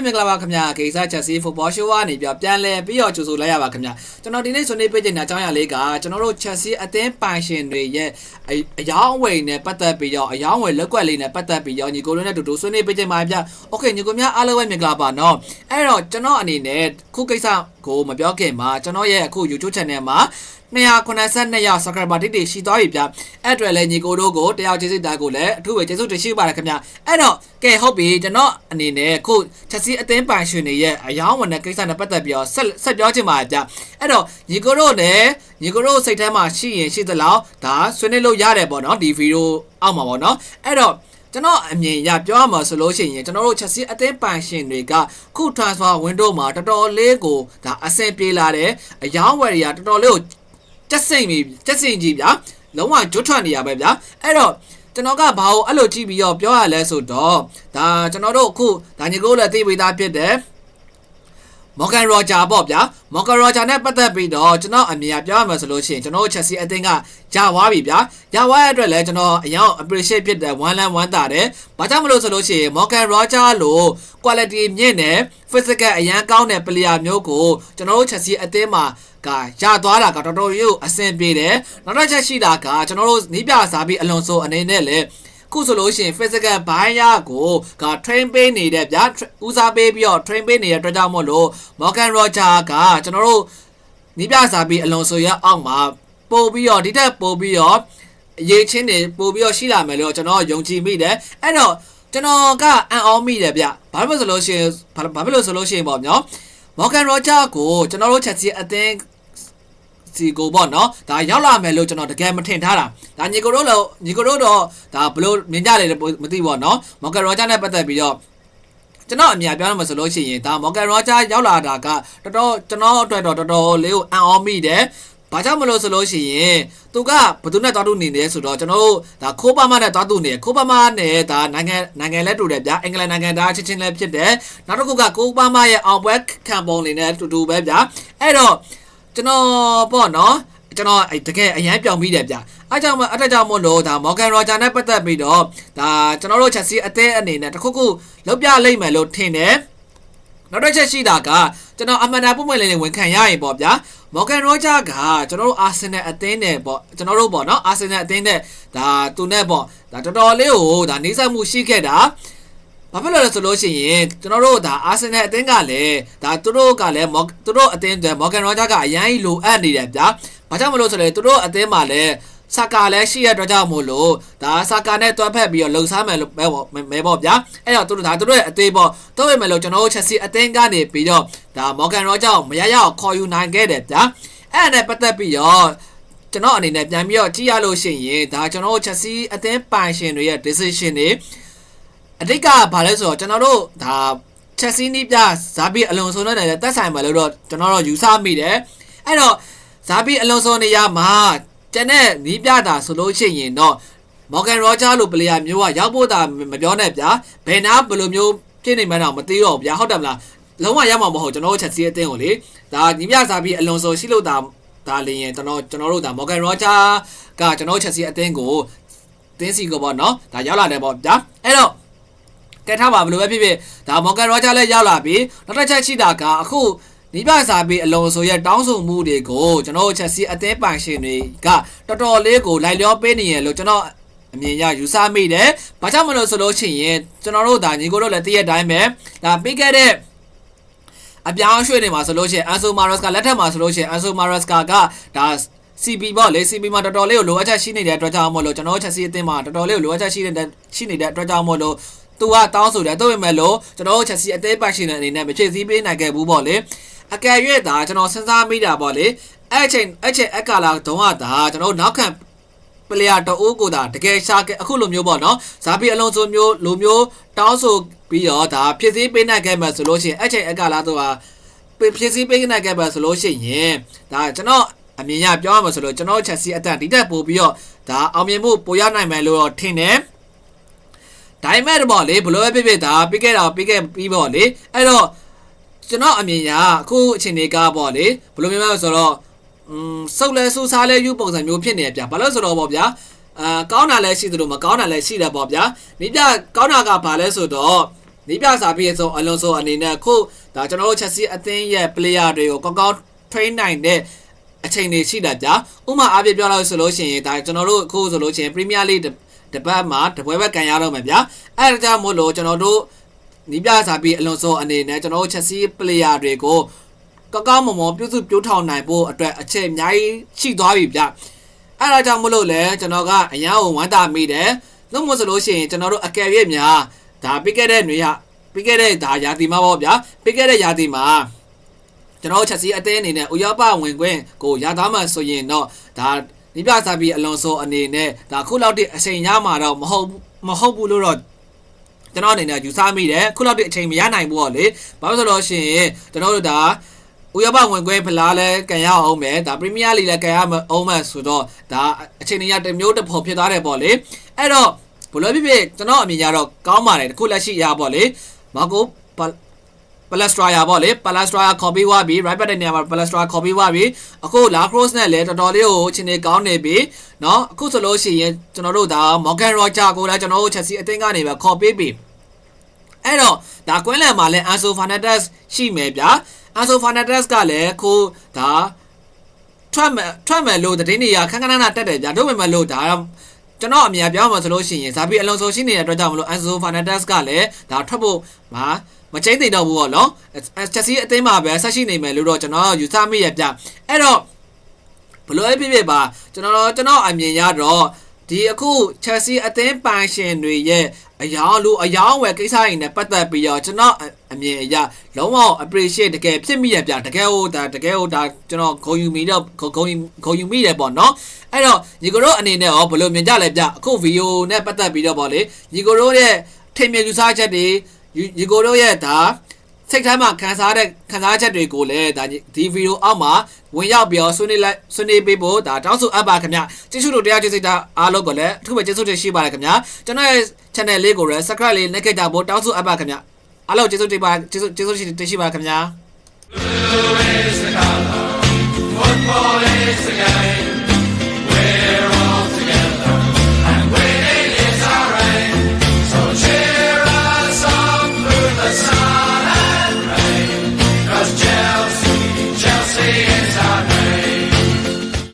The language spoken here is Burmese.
မင်္ဂလာပါခင်ဗျာဂိစားချက်စီဖူဘောရှိုးကနေပြပြန်လဲပြီးတော့ကြိုဆိုလိုက်ရပါခင်ဗျာကျွန်တော်ဒီနေ့ဆွေးနွေးပေးချင်တဲ့အကြောင်းအရာလေးကကျွန်တော်တို့ချက်စီအသင်းပိုင်ရှင်တွေရဲ့အယောင်းအဝယ်နဲ့ပတ်သက်ပြီးတော့အယောင်းအဝယ်လက်ကွက်လေးနဲ့ပတ်သက်ပြီးတော့ညီကိုတို့နဲ့တူတူဆွေးနွေးပေးချင်ပါဗျာโอเคညီကိုများအားလုံးပဲမင်္ဂလာပါနော်အဲ့တော့ကျွန်တော်အနေနဲ့ခုကိစ္စကိုမပြောခင်မှာကျွန်တော်ရဲ့အခု YouTube channel မှာ292ရောက် subscriber တိတိရှိသွားပြီဗျအဲ့အတွက်လည်းညီကိုတို့ကိုတယောက်ကျေးဇူးတာကိုလည်းအထူးပဲကျေးဇူးတင်ရှိပါတယ်ခင်ဗျအဲ့တော့ကဲဟုတ်ပြီကျွန်တော်အနေနဲ့ခုချက်စီအသင်းပိုင်ရှင်တွေရဲ့အယောင်းဝန်တဲ့ကိစ္စနဲ့ပတ်သက်ပြီးတော့ဆက်ပြောချင်ပါတယ်ဗျအဲ့တော့ညီကိုတို့လည်းညီကိုတို့စိတ်ထဲမှာရှိရင်ရှိသလောက်ဒါဆွေးနွေးလို့ရတယ်ပေါ့နော်ဒီဗီဒီယိုအောက်မှာပေါ့နော်အဲ့တော့ကျွန်တော်အမြင်ရပြောရမှာဆိုလို့ရှိရင်ကျွန်တော်တို့ချက်စီအသင်းပိုင်ရှင်တွေကခု transfer window မှာတော်တော်လေးကိုဒါအဆင်ပြေလာတယ်အယောင်းဝယ်တွေကတော်တော်လေးကိုတက်စိမ့်ကြီးဗျာလုံးဝကျွတ်ထွက်နေရပဲဗျာအဲ့တော့ကျွန်တော်ကဘာလို့အဲ့လိုကြည့်ပြီးတော့ပြောရလဲဆိုတော့ဒါကျွန်တော်တို့အခုဒါညီကိုလည်းသိပြီးသားဖြစ်တယ်မော်ဂန်ရောဂျာပေါ့ဗျာမော်ဂန်ရောဂျာနဲ့ပတ်သက်ပြီးတော့ကျွန်တော်အမြင်ပြောရမှာဆိုလို့ရှိရင်ကျွန်တော်ချက်စီအသင်းကရသွားပြီဗျာရသွားရတဲ့အတွက်လည်းကျွန်တော်အရင် appreciate ဖြစ်တယ်1 land 1တာတယ်ဘာကြောင့်မလို့ဆိုလို့ရှိရင်မော်ဂန်ရောဂျာလို့ quality မြင့်တယ် physical အရန်ကောင်းတဲ့ player မျိုးကိုကျွန်တော်တို့ချက်စီအသင်းမှာကရသွားတာကတော်တော်ရိုးအဆင်ပြေတယ်နောက်တစ်ချက်ရှိတာကကျွန်တော်တို့နီးပြစားပြီးအလွန်ဆိုအနေနဲ့လေခုဆိုလို့ရှိရင် physical ဘိုင်းရကိုက train ပေးနေတဲ့ဗျာဦးစားပေးပြီးတော့ train ပေးနေတဲ့အတွက်ကြောင့်မို့လို့ Morgan Roger ကကျွန်တော်တို့နီးပြစားပြီးအလွန်ဆိုရအောက်မှာပို့ပြီးတော့ဒီထက်ပို့ပြီးတော့ရေးချင်းတွေပို့ပြီးတော့ရှိလာမယ်လို့ကျွန်တော်ယုံကြည်မိတယ်အဲ့တော့ကျွန်တော်ကအံ့ဩမိတယ်ဗျဘာလို့ဆိုလို့ရှိရင်ပေါ့နော် Morgan Roger ကိုကျွန်တော်တို့ချက်စီအသင်းစီကိုပေါ့နော်ဒါရောက်လာမယ်လို့ကျွန်တော်တကယ်မထင်ထားတာဒါညီကိုတို့တော့ဒါဘလို့မြင်ကြတယ်မသိပေါ့နော်မော်ဂန်ရောဂျာနဲ့ပတ်သက်ပြီးတော့ကျွန်တော်အမြင်ပြောရမှာဆိုလို့ရှိရင်ဒါမော်ဂန်ရောဂျာရောက်လာတာကတော်တော်ကျွန်တော်အတွက်တော့တော်တော်လေးကိုအံ့ဩမိတယ်ဘာကြောင့်မလို့ဆိုလို့ရှိရင်သူကဘသူနဲ့တွားတူနေတယ်ဆိုတော့ကျွန်တော်တို့ဒါခိုးပါမနဲ့တွားတူနေခိုးပါမနဲ့ဒါနိုင်ငံလဲတူတယ်ဗျာအင်္ဂလန်နိုင်ငံသားချင်းလဲဖြစ်တယ်နောက်တစ်ခုကကိုပါမရဲ့အောင်ပွဲခံပုံနေနဲ့တူပဲဗျာအဲ့တော့ကျွန်တော်ပေါ့နော်ကျွန်တော်တကယ်အရန်ပြောင်းပြီးတယ်ဗျအားကြောင့်မို့လို့ဒါ Morgan Roger နဲ့ပတ်သက်ပြီးတော့ဒါကျွန်တော်တို့ချက်စီအသင်းအနေနဲ့တခုခုလောက်ပြလိုက်မယ်လို့ထင်တယ်နောက်တစ်ချက်ရှိတာကကျွန်တော်အမှန်တန်ပုံမှန်လေးဝန်ခံရရင်ပေါ့ဗျာ Morgan Roger ကကျွန်တော်တို့ Arsenal အသင်းနဲ့ပေါ့ကျွန်တော်တို့ပေါ့နော် Arsenal အသင်းနဲ့ဒါသူနဲ့ပေါ့ဒါတော်တော်လေးကိုဒါနှိမ့်ဆက်မှုရှိခဲ့တာဘာဖြစ်လို့လဲဆိုလို့ရှိရင်ကျွန်တော်တို့ဒါအာဆင်နယ်အသင်းကလည်းဒါသူတို့ကလည်းသူတို့အသင်းတွေမော်ဂန်ရောဂျာကအရန်ကြီးလိုအပ်နေတယ်ဗျာဘာကြောင့်မလို့ဆိုလဲသူတို့အသင်းမှာလည်းဆာကာလည်းရှိရတဲ့အတွက်ကြောင့်မို့လို့ဒါဆာကာနဲ့တွဲဖက်ပြီးတော့လှုပ်ရှားမယ်လို့မဲပေါ့ဗျာအဲ့တော့သူတို့ရဲ့အသေးပေါ့တော့ပဲမယ်လို့ကျွန်တော်တို့ချက်စီအသင်းကနေပြီးတော့ဒါမော်ဂန်ရောဂျာကိုမရရအောင်ခေါ်ယူနိုင်ခဲ့တယ်ဗျာအဲ့ဒါနဲ့ပတ်သက်ပြီးတော့ကျွန်တော်အနေနဲ့ပြန်ပြီးတော့ကြည့်ရလို့ရှိရင်ဒါကျွန်တော်တို့ချက်စီအသင်းပိုင်ရှင်တွေရဲ့ decision တွေအတိတ်ကဘာလဲဆိုတော့ကျွန်တော်တို့ဒါချက်စီနီးပြဇာဘီအလွန်ဆိုနဲ့လည်းတက်ဆိုင်မှာလို့တော့ကျွန်တော်တို့ယူဆမိတယ်အဲ့တော့ဇာဘီအလွန်ဆိုနေရမှာကျန်တဲ့နီးပြတာဆိုလို့ရှိရင်တော့ Morgan Roger လို့ပလေယာမျိုးကရောက်ဖို့တာမပြောနဲ့ဗျာဘယ်နာဘယ်လိုမျိုးဖြစ်နေမှန်းတော့မသိတော့ဗျာဟုတ်တယ်မလားလုံးဝရောက်မှာမဟုတ်ကျွန်တော်တို့ချက်စီအသင်းကိုလေဒါနီးပြဇာဘီအလွန်ဆိုရှိလို့ဒါလင်းရင်ကျွန်တော်တို့ဒါ Morgan Roger ကကျွန်တော်ချက်စီအသင်းကိုတင်းစီကိုပေါ့နော်ဒါရောက်လာတယ်ပေါ့ဗျာအဲ့တော့ကဲထားပါဘလို့ပဲဖြစ်ဖြစ်ဒါမော်ဂန်ရောဂျာလည်းရောက်လာပြီနောက်တစ်ချက်ရှိတာကအခုနီးပြစားပြီးအလုံးဆိုရဲ့တောင်းဆိုမှုတွေကိုကျွန်တော်တို့ချက်စီအသင်းပိုင်ရှင်တွေကတော်တော်လေးကိုလိုက်လျောပေးနေရလို့ကျွန်တော်အမြင်ရယူဆမိတယ်ဘာကြောင့်မလို့ဆိုလို့ရှိရင်ကျွန်တော်တို့ဒါညီကိုတို့လည်းတည့်ရတိုင်းပဲဒါပြီးခဲ့တဲ့အပြောင်းရွှေ့နေမှာဆိုလို့ရှိရင်အန်ဆိုမာရက်စ်ကလက်ထက်မှာဆိုလို့ရှိရင်အန်ဆိုမာရက်စ်ကဒါ CP ပေါ့လေ CP မှာတော်တော်လေးကိုလိုအပ်ချက်ရှိနေတဲ့အတွက်ကြောင့်မို့လို့ကျွန်တော်တို့ချက်စီအသင်းမှာတော်တော်လေးကိုလိုအပ်ချက်ရှိနေတဲ့အတွက်ကြောင့်မို့လို့သူကတောင်းဆိုတယ်တော့ပဲမဲ့လို့ကျွန်တော်တို့ချက်စီအသေးပိုင်ရှင်တဲ့အနေနဲ့မချေစည်းပေးနိုင်ခဲ့ဘူးပေါ့လေအကယ်၍ဒါကျွန်တော်စဉ်းစားမိတာပေါ့လေအဲ့ချိန်အကာလာတုံးကဒါကျွန်တော်နောက်ခံပလေယာတအိုးကိုဒါတကယ်ရှာခဲ့အခုလိုမျိုးပေါ့နော်ဇာဘီအလုံးစုံမျိုးလိုမျိုးတောင်းဆိုပြီးတော့ဒါဖြစ်စည်းပေးနိုင်ခဲ့မှဆိုလို့ရှိရင်အဲ့ချိန်အကာလာသူကဖြစ်စည်းပေးနိုင်ခဲ့မှဆိုလို့ရှိရင်ဒါကျွန်တော်အမြင်ရပြောရမှာဆိုလို့ကျွန်တော်ချက်စီအတန်ဒီတက်ပို့ပြီးတော့ဒါအောင်မြင်မှုပိုရနိုင်မယ်လို့တော့ထင်တယ်ဒါပေမဲ့ပေါ့လေဘလို့ပဲဖြစ်ဒါပြီးခဲ့ပြီးပေါ့လေအဲ့တော့ကျွန်တော်အမြင်ရအခုအချိန်တွေကပေါ့လေဘလို့မျိုးဆိုတော့စုပ်လဲစူးစားလဲယူပုံစံမျိုးဖြစ်နေပြဘာလို့ဆိုတော့ပေါ့ဗျာကောင်းတာလည်းရှိသလိုမကောင်းတာလည်းရှိတယ်ပေါ့ဗျာနေပြကောင်းတာကဘာလဲဆိုတော့နေ ဒီပြစာပြီးဆိုအလွန်ဆိုအနေနဲ့ခုဒါကျွန်တော်တို့ Chelsea အသင်းရဲ့ player တွေကိုကောင်းကောင်း train နိုင်တဲ့အချိန်တွေရှိတာဗျာဥမာအားဖြင့်ပြောလို့ဆိုလို့ရှိရင်ဒါကျွန်တော်တို့အခုဆိုလို့ရှိရင် Premier League တပတ်မှာတပွဲပဲကန်ရတော့မှာဗျာအဲဒါကြောင့်မို့လို့ကျွန်တော်တို့ဒီပြစာပြီးအလွန်ဆိုအနေနဲ့ကျွန်တော်တို့ Chelsea player တွေကိုကောင်းကောင်းမွန်မွန်ပြုစုပြောထောင်နိုင်ဖို့အတွက်အချိန်အများကြီးရှိသွားပြီဗျအဲဒါကြောင့်မလို့လဲကျွန်တော်ကအရန်ကိုဝမ်းသာမိတယ်လို့မို့ဆိုလို့ရှိရင်ကျွန်တော်တို့အကယ်၍များဒါပြီးခဲ့တဲ့ဒါရာသီမှာပေါ့ဗျာပြီးခဲ့တဲ့ရာသီမှာကျွန်တော်ချက်စီအသင်းအနေနဲ့ဥရောပဝင်ခွင့်ကိုရသားမှဆိုရင်တော့ဒါဒီပြစာပြီးအလွန်ဆိုအနေနဲ့ဒါခုလောက်တိအချိန်ရမှာတော့မဟုတ်ဘူးလို့တော့ကျွန်တော်အနေနဲ့ယူဆမိတယ်ခုလောက်တိအချိန်မရနိုင်ဘူးပေါ့လေဘာလို့ဆိုတော့ရှင်ကျွန်တော်တို့ဒါဥရောပဝင်ခွင့်ဖလားလဲကန်ရအောင်မယ်ဒါပရီးမီးယားလိလည်းကန်ရအောင်မယ်ဆိုတော့ဒါအချိန်ကြီးတစ်မျိုးတစ်ဖော်ဖြစ်သွားတယ်ပေါ့လေအဲ့တော့ဘလို့ဖြစ်ဖြစ်ကျွန်တော်အမြင်ရတော့ကောင်းပါတယ်တခုလက်ရှိရပေါ့လေမာကိုပလက်စထရာယာပေါ့လေပလက်စထရာယာခေါ်ပြီးသွားပြီ right back တဲ့နေရာမှာပလက်စထရာခေါ်ပြီးသွားပြီအခုလာခရိုစ်နဲ့လည်းတော်တော်လေးကိုအချိန်ကြီးကောင်းနေပြီเนาะအခုဆိုလို့ရှိရင်ကျွန်တော်တို့ဒါမော်ဂန်ရောဂျာကိုလည်းကျွန်တော်တို့ချက်စီအသင်းကနေပဲခေါ်ပေးပြီအဲ့တော့ဒါကွင်းလန်မှာလည်းအန်ဆိုဖာနက်ဒက်စ်ရှိမယ်ဗျာအန်ဆိုဖာနက်ဒက်စ်ကလည်းခုဒါထွက်မယ်လို့တည်င်းနေရခန်းခန်းနာတက်တယ်ဗျာတို့ပေမဲ့လို့ဒါကျွန်တော်အမြင်ပြောမှာဆိုလို့ရှိရင်ဇာဘီအလွန်ဆိုရှိနေတဲ့အတွက်ကြောင့်မလို့အန်ဆိုဖာနက်ဒက်စ်ကလည်းဒါထွက်ဖို့မချိန်းသိတော့ဘူးပေါ့နော်ချက်စီအသင်းမှာပဲဆက်ရှိနေမယ်လို့တော့ကျွန်တော်ယူဆမိရပြအဲ့တော့ဘလို့ဖြစ်ဖြစ်ပါကျွန်တော်အမြင်ရတော့ဒီအခုချက်စီအသင်းပိုင်ရှင်တွေရဲ့အယောင်ဝယ်ကိစ္စတွေနဲ့ပတ်သက်ပြီးတော့ကျွန်တော်အမြင်အရလုံးဝ appreciate တကယ်ဖြစ်မိရပြတကယ်ဟိုဒါကျွန်တော်ဂုဏ်ယူမိတော့ဂုဏ်ယူမိတယ်ပေါ့နော်အဲ့တော့ညီကိုတို့အနေနဲ့ရောဘလို့မြင်ကြလဲဗျအခုဗီဒီယိုနဲ့ပတ်သက်ပြီးတော့ပေါ့လေညီကိုတို့ရဲ့ထိမြင်ယူဆချက်တွေညီကိုတို့ရဲ့ဒါစိတ်ထဲမှာခံစားချက်တွေကိုလည်းဒါဒီဗီဒီယိုအောက်မှာဝင်ရောက်ပြီးဆွေးနွေးပေးဖို့ဒါတောင်းဆိုအပ်ပါခင်ဗျကျေးဇူးတို့တရားကျေးဇူးတာအားလုံးကိုလည်းအထူးပဲကျေးဇူးတင်ရှိပါတယ်ခင်ဗျကျွန်တော်ရဲ့ channel လေးကိုလည်း subscribe လေးနှိပ်ခဲ့ကြဖို့တောင်းဆိုအပ်ပါခင်ဗျအားလုံးကျေးဇူးတင်ပါကျေးဇူးတင်ရှိပါခင်ဗျ